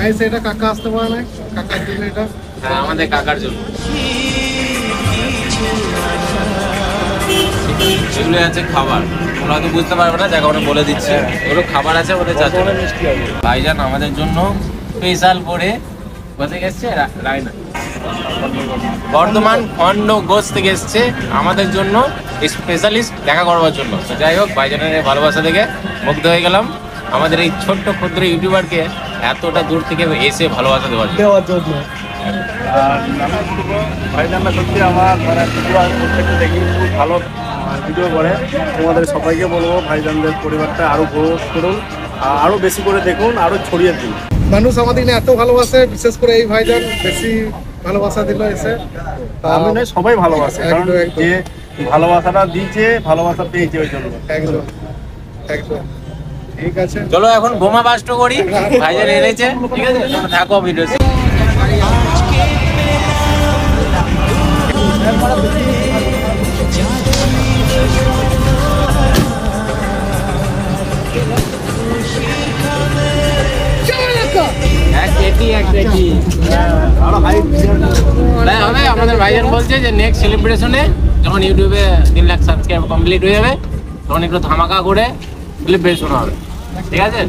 Guys এটা কাকা আসতে পারে না, কাকার জন্য এটা। হ্যাঁ আমাদের কাকার জন্য এগুলো আছে খাবার, ওরা তো বুঝতে পারবে না, জায়গা ওরা বলে দিচ্ছে এগুলো খাবার আছে ওদের চাচা। ভাইজান আমাদের জন্য স্পেশাল করে কোথায় এসছে, রায়না বর্ধমান খন্ড গোস থেকে এসছে আমাদের জন্য স্পেশালিস্ট দেখা করবার জন্য। তো যাই হোক ভাইজানের এই ভালোবাসা দেখে মুগ্ধ হয়ে গেলাম, আমাদের এই ছোট্ট ক্ষুদ্র ইউটিউবারকে এতটা দূর থেকে এসে ভালোবাসা দেওয়ার জন্য। আর ভাইজানরা সত্যি আমার মানে প্রত্যেকটা দেখি খুব ভালো ভিডিও করে। তোমাদের সবাইকে বলবো ভাইজানদের পরিবারটা আরও গ্রোথ করুন, আরও বেশি করে দেখুন, আরও ছড়িয়ে দিন। মানুষ আমাদের এত ভালোবাসে, বিশেষ করে এই ভাইজান বেশি ভালোবাসা দিল এসে। আমি নয়, সবাই ভালোবাসে, কারণ যে ভালোবাসাটা দিয়েছে ভালোবাসা পেয়েছে ওই জন্য। একদম একদম ঠিক আছে, চলো এখন বোমা বাস্ট করি, ভাইজান এনেছে, ঠিক আছে থাকো ভিডিও। আমাদের ভাইজান বলছে যে নেক্সট সেলিব্রেশনে যখন ইউটিউবে 3 লাখ সাবস্ক্রাইব কমপ্লিট হয়ে যাবে তখন একটু ধামাকা করে সেলিব্রেশন হবে, ঠিক আছে।